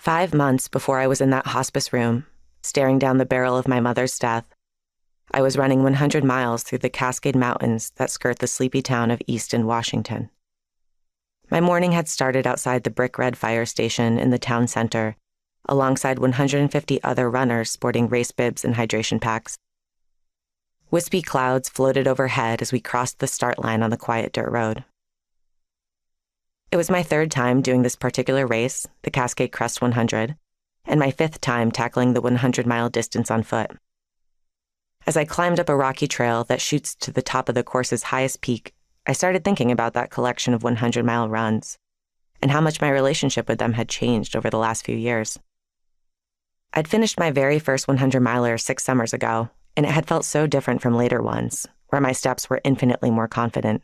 5 months before I was in that hospice room, staring down the barrel of my mother's death, I was running 100 miles through the Cascade Mountains that skirt the sleepy town of Easton, Washington. My morning had started outside the brick red fire station in the town center, alongside 150 other runners sporting race bibs and hydration packs. Wispy clouds floated overhead as we crossed the start line on the quiet dirt road. It was my 3rd time doing this particular race, the Cascade Crest 100, and my 5th time tackling the 100-mile distance on foot. As I climbed up a rocky trail that shoots to the top of the course's highest peak, I started thinking about that collection of 100-mile runs and how much my relationship with them had changed over the last few years. I'd finished my very first 100-miler 6 summers ago, and it had felt so different from later ones, where my steps were infinitely more confident,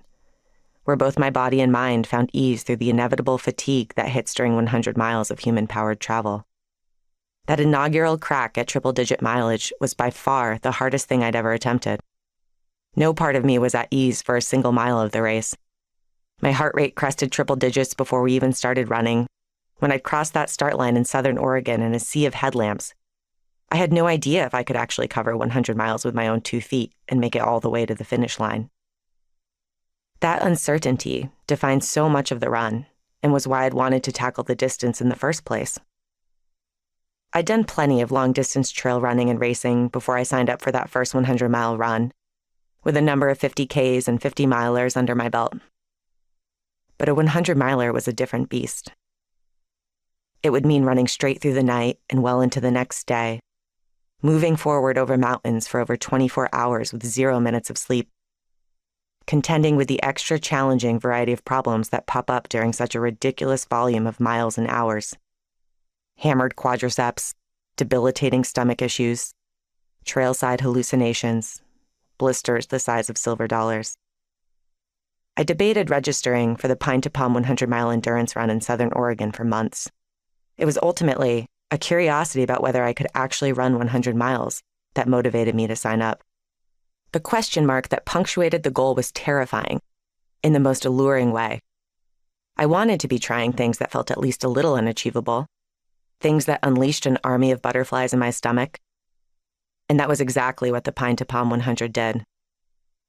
where both my body and mind found ease through the inevitable fatigue that hits during 100 miles of human-powered travel. That inaugural crack at triple-digit mileage was by far the hardest thing I'd ever attempted. No part of me was at ease for a single mile of the race. My heart rate crested triple digits before we even started running. When I'd crossed that start line in southern Oregon in a sea of headlamps, I had no idea if I could actually cover 100 miles with my own 2 feet and make it all the way to the finish line. That uncertainty defined so much of the run and was why I'd wanted to tackle the distance in the first place. I'd done plenty of long-distance trail running and racing before I signed up for that first 100-mile run, with a number of 50Ks and 50-milers under my belt. But a 100-miler was a different beast. It would mean running straight through the night and well into the next day, moving forward over mountains for over 24 hours with 0 minutes of sleep, contending with the extra challenging variety of problems that pop up during such a ridiculous volume of miles and hours. Hammered quadriceps, debilitating stomach issues, trailside hallucinations, blisters the size of silver dollars. I debated registering for the Pine to Palm 100-mile endurance run in southern Oregon for months. It was ultimately a curiosity about whether I could actually run 100 miles that motivated me to sign up. The question mark that punctuated the goal was terrifying, in the most alluring way. I wanted to be trying things that felt at least a little unachievable, things that unleashed an army of butterflies in my stomach. And that was exactly what the Pine to Palm 100 did.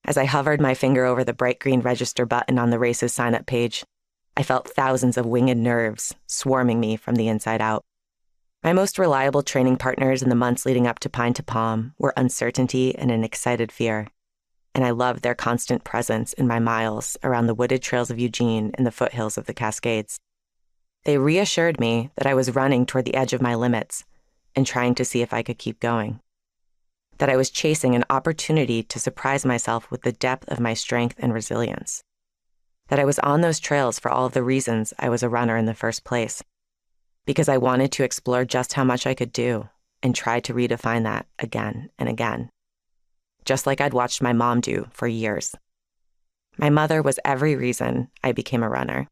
As I hovered my finger over the bright green register button on the race's sign-up page, I felt thousands of winged nerves swarming me from the inside out. My most reliable training partners in the months leading up to Pine to Palm were uncertainty and an excited fear, and I loved their constant presence in my miles around the wooded trails of Eugene and the foothills of the Cascades. They reassured me that I was running toward the edge of my limits and trying to see if I could keep going, that I was chasing an opportunity to surprise myself with the depth of my strength and resilience, that I was on those trails for all of the reasons I was a runner in the first place, because I wanted to explore just how much I could do and try to redefine that again and again, just like I'd watched my mom do for years. My mother was every reason I became a runner.